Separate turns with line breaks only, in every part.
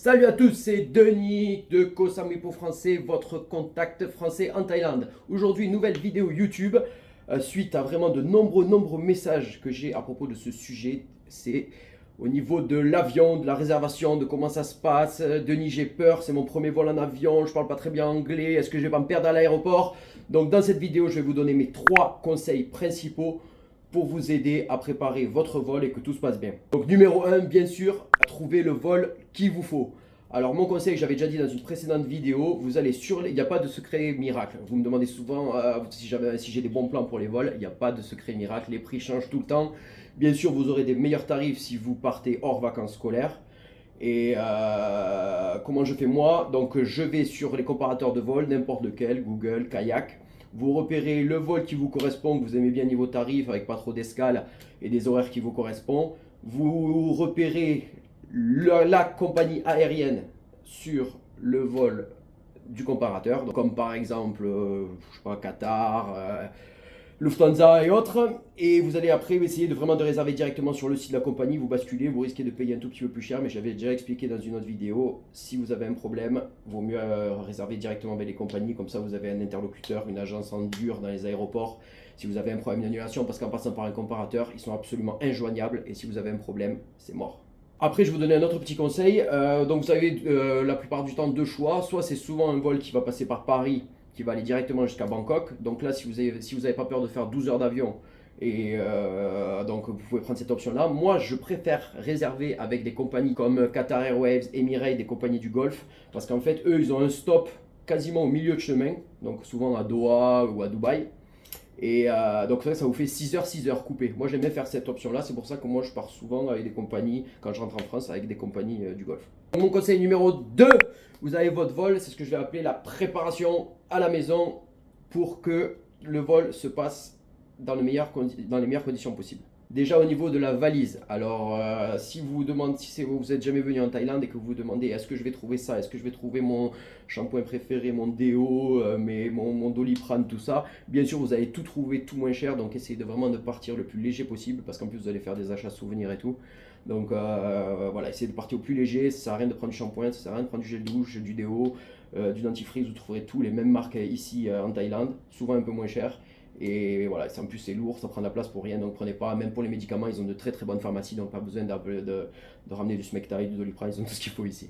Salut à tous, c'est Denis de Koh Samui pour Français, votre contact français en Thaïlande. Aujourd'hui, nouvelle vidéo YouTube, suite à vraiment de nombreux messages que j'ai à propos de ce sujet. C'est au niveau de l'avion, de la réservation, de comment ça se passe. Denis, j'ai peur, c'est mon premier vol en avion, je parle pas très bien anglais, est-ce que je vais pas me perdre à l'aéroport? Donc dans cette vidéo, je vais vous donner mes 3 conseils principaux pour vous aider à préparer votre vol et que tout se passe bien. Donc numéro 1, bien sûr, trouver le vol qu'il vous faut. Alors mon conseil, j'avais déjà dit dans une précédente vidéo, vous allez sur il n'y a pas de secret miracle. Vous me demandez souvent si j'ai des bons plans pour les vols, il n'y a pas de secret miracle, les prix changent tout le temps. Bien sûr, vous aurez des meilleurs tarifs si vous partez hors vacances scolaires. Et comment je fais moi? Donc je vais sur les comparateurs de vol, n'importe lequel, Google, Kayak. Vous repérez le vol qui vous correspond, que vous aimez bien niveau tarif, avec pas trop d'escale et des horaires qui vous correspondent. Vous repérez la compagnie aérienne sur le vol du comparateur, donc comme par exemple, je sais pas, Qatar, Lufthansa et autres, et vous allez après essayer de vraiment de réserver directement sur le site de la compagnie, vous basculez, vous risquez de payer un tout petit peu plus cher, mais j'avais déjà expliqué dans une autre vidéo, si vous avez un problème, vaut mieux réserver directement avec les compagnies, comme ça vous avez un interlocuteur, une agence en dur dans les aéroports, si vous avez un problème d'annulation, parce qu'en passant par un comparateur, ils sont absolument injoignables, et si vous avez un problème, c'est mort. Après, je vais vous donner un autre petit conseil. Donc, vous avez la plupart du temps deux choix. Soit c'est souvent un vol qui va passer par Paris, qui va aller directement jusqu'à Bangkok. Donc là, si vous avez pas peur de faire 12 heures d'avion, et donc vous pouvez prendre cette option-là. Moi, je préfère réserver avec des compagnies comme Qatar Airways, Emirates, des compagnies du Golfe, parce qu'en fait, eux, ils ont un stop quasiment au milieu de chemin, donc souvent à Doha ou à Dubaï. Et donc ça vous fait 6 heures coupées. Moi j'aime bien faire cette option-là, c'est pour ça que moi je pars souvent avec des compagnies, quand je rentre en France, avec des compagnies du Golfe. Mon conseil numéro 2, vous avez votre vol, c'est ce que je vais appeler la préparation à la maison pour que le vol se passe dans les meilleures conditions possibles. Déjà au niveau de la valise, alors si vous demandez, si vous êtes jamais venu en Thaïlande et que vous vous demandez est-ce que je vais trouver ça, est-ce que je vais trouver mon shampoing préféré, mon déo, mon Doliprane, tout ça, bien sûr vous allez tout trouver tout moins cher, donc essayez de vraiment de partir le plus léger possible parce qu'en plus vous allez faire des achats souvenirs et tout. Donc voilà, essayez de partir au plus léger, ça sert à rien de prendre du shampoing, ça sert à rien de prendre du gel douche, du déo, du dentifrice, vous trouverez tous les mêmes marques ici en Thaïlande, souvent un peu moins cher. Et voilà, en plus c'est lourd, ça prend de la place pour rien, donc prenez pas, même pour les médicaments, ils ont de très bonnes pharmacies, donc pas besoin de ramener du Smecta, du Doliprane, ils ont tout ce qu'il faut ici.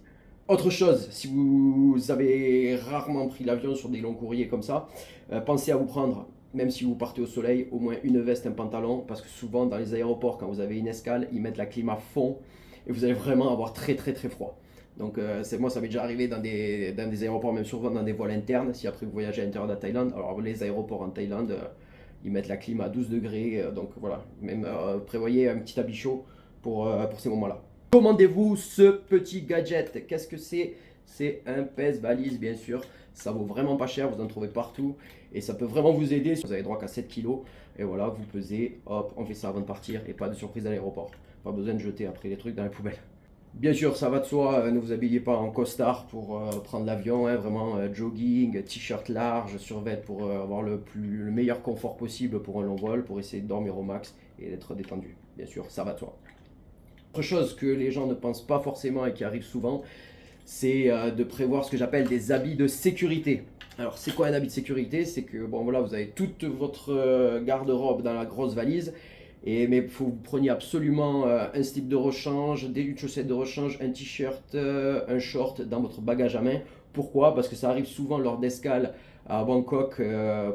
Autre chose, si vous avez rarement pris l'avion sur des longs courriers comme ça, pensez à vous prendre, même si vous partez au soleil, au moins une veste, un pantalon, parce que souvent dans les aéroports, quand vous avez une escale, ils mettent la clim à fond, et vous allez vraiment avoir très froid. Donc moi ça m'est déjà arrivé dans des aéroports, même souvent dans des vols internes, si après vous voyagez à l'intérieur de la Thaïlande. Alors les aéroports en Thaïlande, ils mettent la clim à 12 degrés, donc voilà, même prévoyez un petit habit chaud pour ces moments-là. Commandez-vous ce petit gadget, qu'est-ce que c'est? C'est un pèse-valise bien sûr, ça vaut vraiment pas cher, vous en trouvez partout, et ça peut vraiment vous aider, vous avez droit qu'à 7 kilos, et voilà, vous pesez, hop, on fait ça avant de partir, et pas de surprise à l'aéroport, pas besoin de jeter après les trucs dans la poubelle. Bien sûr, ça va de soi, ne vous habillez pas en costard pour prendre l'avion, hein, vraiment jogging, t-shirt large, survêt pour avoir le meilleur confort possible pour un long vol, pour essayer de dormir au max et d'être détendu. Bien sûr, ça va de soi. Autre chose que les gens ne pensent pas forcément et qui arrive souvent, c'est de prévoir ce que j'appelle des habits de sécurité. Alors, c'est quoi un habit de sécurité? C'est que, bon voilà, vous avez toute votre garde-robe dans la grosse valise. Mais il faut que vous preniez absolument un slip de rechange, une chaussette de rechange, un t-shirt, un short dans votre bagage à main. Pourquoi? Parce que ça arrive souvent lors d'escales à Bangkok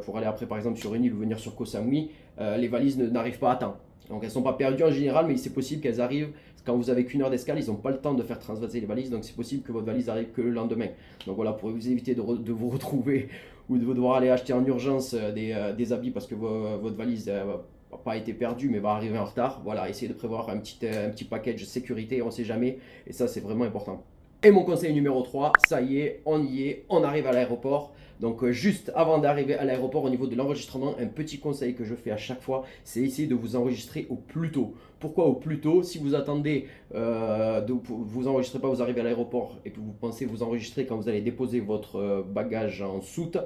pour aller après par exemple sur une île ou venir sur Koh Samui. Les valises n'arrivent pas à temps. Donc elles ne sont pas perdues en général, mais c'est possible qu'elles arrivent quand vous avez qu'une heure d'escale, ils n'ont pas le temps de faire transvaser les valises, donc c'est possible que votre valise arrive que le lendemain. Donc voilà, pour vous éviter de vous retrouver ou de devoir aller acheter en urgence des habits parce que votre valise pas été perdue mais va arriver en retard, voilà, essayez de prévoir un petit package sécurité, on ne sait jamais, et ça c'est vraiment important. Et mon conseil numéro 3, ça y est, on arrive à l'aéroport. Donc juste avant d'arriver à l'aéroport, au niveau de l'enregistrement, un petit conseil que je fais à chaque fois, c'est essayer de vous enregistrer au plus tôt. Pourquoi au plus tôt? Si vous attendez vous enregistrez pas, vous arrivez à l'aéroport et que vous pensez vous enregistrer quand vous allez déposer votre bagage en soute,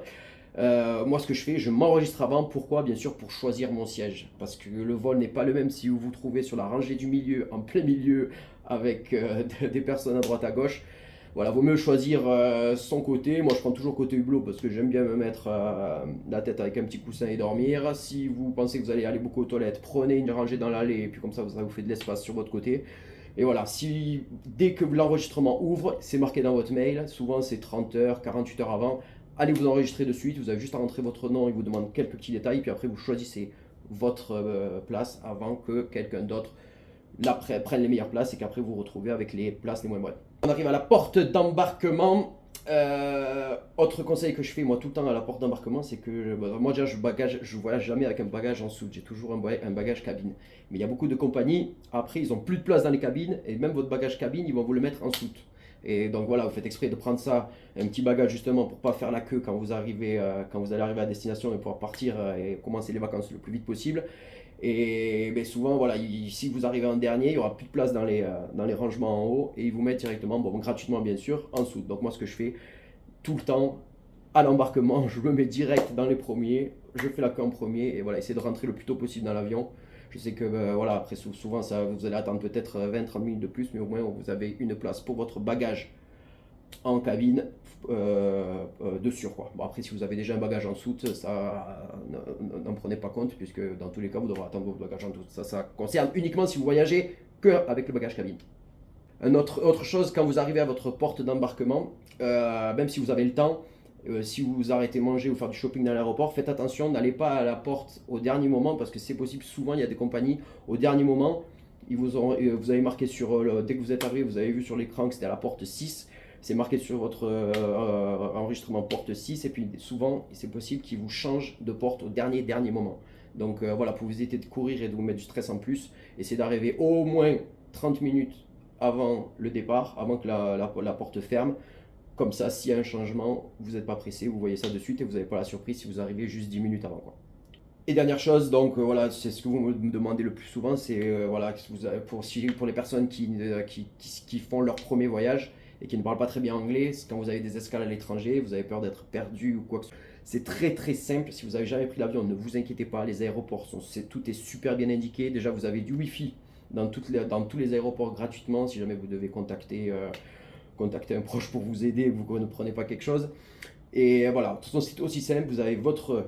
moi, ce que je fais, je m'enregistre avant. Pourquoi? Bien sûr, pour choisir mon siège. Parce que le vol n'est pas le même si vous vous trouvez sur la rangée du milieu, en plein milieu, avec des personnes à droite à gauche. Voilà, vaut mieux choisir son côté. Moi, je prends toujours côté hublot parce que j'aime bien me mettre la tête avec un petit coussin et dormir. Si vous pensez que vous allez aller beaucoup aux toilettes, prenez une rangée dans l'allée et puis comme ça vous fait de l'espace sur votre côté. Et voilà, si dès que l'enregistrement ouvre, c'est marqué dans votre mail, souvent c'est 30 heures, 48 heures avant, allez vous enregistrer de suite, vous avez juste à rentrer votre nom, il vous demande quelques petits détails, puis après vous choisissez votre place avant que quelqu'un d'autre prenne les meilleures places et qu'après vous vous retrouvez avec les places les moins bonnes. On arrive à la porte d'embarquement. Autre conseil que je fais moi tout le temps à la porte d'embarquement, c'est que moi déjà je voyage jamais avec un bagage en soute, j'ai toujours un bagage cabine. Mais il y a beaucoup de compagnies, après ils ont plus de place dans les cabines et même votre bagage cabine ils vont vous le mettre en soute. Et donc voilà, vous faites exprès de prendre ça, un petit bagage justement pour pas faire la queue quand vous arrivez, quand vous allez arriver à destination et pouvoir partir et commencer les vacances le plus vite possible. Et ben souvent, voilà, si vous arrivez en dernier, il n'y aura plus de place dans les rangements en haut et ils vous mettent directement, bon, gratuitement bien sûr, en dessous. Donc moi, ce que je fais tout le temps, à l'embarquement, je me mets direct dans les premiers, je fais la queue en premier et voilà, essayez de rentrer le plus tôt possible dans l'avion. Je sais que voilà, après souvent, ça, vous allez attendre peut-être 20-30 minutes de plus, mais au moins vous avez une place pour votre bagage en cabine de sûr quoi. Bon après si vous avez déjà un bagage en soute, ça n'en prenez pas compte puisque dans tous les cas vous devrez attendre votre bagage en soute. Ça concerne uniquement si vous voyagez que avec le bagage cabine. Autre chose, quand vous arrivez à votre porte d'embarquement, même si vous avez le temps, si vous arrêtez manger ou faire du shopping dans l'aéroport, faites attention, n'allez pas à la porte au dernier moment parce que c'est possible, souvent il y a des compagnies au dernier moment, vous avez marqué sur, dès que vous êtes arrivé, vous avez vu sur l'écran que c'était à la porte 6, c'est marqué sur votre enregistrement porte 6 et puis souvent c'est possible qu'ils vous changent de porte au dernier moment. Donc voilà, pour vous éviter de courir et de vous mettre du stress en plus, essayez d'arriver au moins 30 minutes avant le départ, avant que la porte ferme. Comme ça, s'il y a un changement, vous n'êtes pas pressé, vous voyez ça de suite et vous n'avez pas la surprise si vous arrivez juste 10 minutes avant, quoi. Et dernière chose, donc voilà, c'est ce que vous me demandez le plus souvent, c'est voilà, pour les personnes qui font leur premier voyage et qui ne parlent pas très bien anglais, quand vous avez des escales à l'étranger, vous avez peur d'être perdu ou quoi que ce soit. C'est très très simple, si vous n'avez jamais pris l'avion, ne vous inquiétez pas, les aéroports, tout est super bien indiqué. Déjà, vous avez du Wi-Fi dans tous les aéroports gratuitement, si jamais vous devez contacter un proche pour vous aider, vous ne prenez pas quelque chose. Et voilà, de toute façon, c'est aussi simple, vous avez votre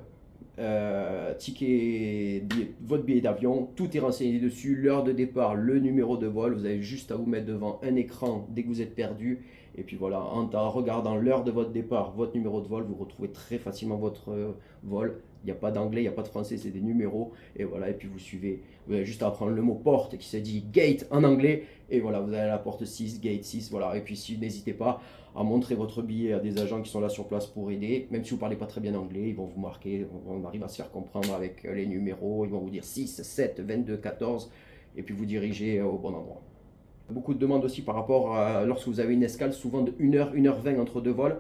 votre billet d'avion, tout est renseigné dessus, l'heure de départ, le numéro de vol, vous avez juste à vous mettre devant un écran dès que vous êtes perdu, et puis voilà, en regardant l'heure de votre départ, votre numéro de vol, vous retrouvez très facilement votre vol. Il n'y a pas d'anglais, il n'y a pas de français, c'est des numéros, et voilà, et puis vous suivez, vous avez juste à apprendre le mot porte qui se dit gate en anglais, et voilà, vous allez à la porte 6, gate 6, voilà, et puis si n'hésitez pas à montrer votre billet à des agents qui sont là sur place pour aider, même si vous ne parlez pas très bien anglais, ils vont vous marquer, on arrive à se faire comprendre avec les numéros, ils vont vous dire 6, 7, 22, 14, et puis vous dirigez au bon endroit. Beaucoup de demandes aussi par rapport à lorsque vous avez une escale, souvent de 1h, 1h20 entre deux vols,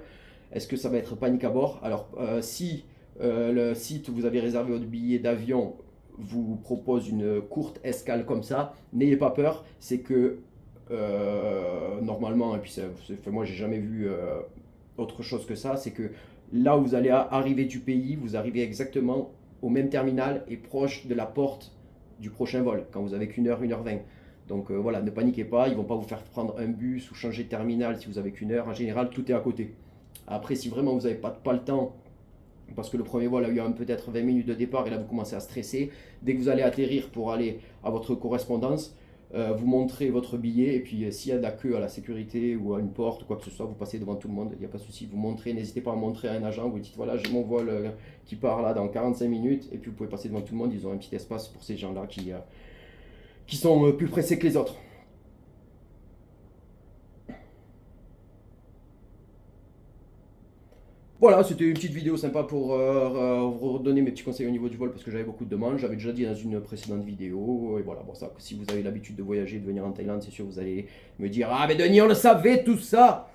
est-ce que ça va être panique à bord? Alors si le site où vous avez réservé votre billet d'avion vous propose une courte escale comme ça, n'ayez pas peur, c'est que normalement, et puis moi j'ai jamais vu autre chose que ça, c'est que là où vous allez arriver du pays, vous arrivez exactement au même terminal et proche de la porte du prochain vol, quand vous avez qu'une heure, 1h20. Donc voilà, ne paniquez pas, ils ne vont pas vous faire prendre un bus ou changer de terminal si vous avez qu'une heure. En général, tout est à côté. Après, si vraiment vous n'avez pas le temps, parce que le premier vol a eu peut-être 20 minutes de départ et là vous commencez à stresser, dès que vous allez atterrir pour aller à votre correspondance, vous montrez votre billet et puis s'il y a de la queue à la sécurité ou à une porte ou quoi que ce soit, vous passez devant tout le monde, il n'y a pas de souci, vous montrez, n'hésitez pas à montrer à un agent, vous dites voilà j'ai mon vol qui part là dans 45 minutes et puis vous pouvez passer devant tout le monde, ils ont un petit espace pour ces gens-là qui sont plus pressés que les autres. Voilà, c'était une petite vidéo sympa pour vous redonner mes petits conseils au niveau du vol parce que j'avais beaucoup de demandes. J'avais déjà dit dans une précédente vidéo. Et voilà, bon, ça, si vous avez l'habitude de voyager, de venir en Thaïlande, c'est sûr vous allez me dire ah, mais Denis, on le savait tout ça!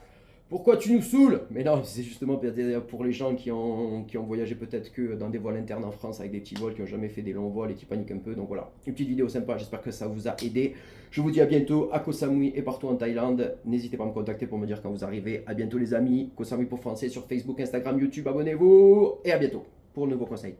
Pourquoi tu nous saoules? Mais non, c'est justement pour les gens qui ont voyagé peut-être que dans des vols internes en France avec des petits vols, qui n'ont jamais fait des longs vols et qui paniquent un peu. Donc voilà, une petite vidéo sympa, j'espère que ça vous a aidé. Je vous dis à bientôt à Koh Samui et partout en Thaïlande. N'hésitez pas à me contacter pour me dire quand vous arrivez. À bientôt les amis, Koh Samui pour français sur Facebook, Instagram, YouTube, abonnez-vous et à bientôt pour de nouveaux conseils.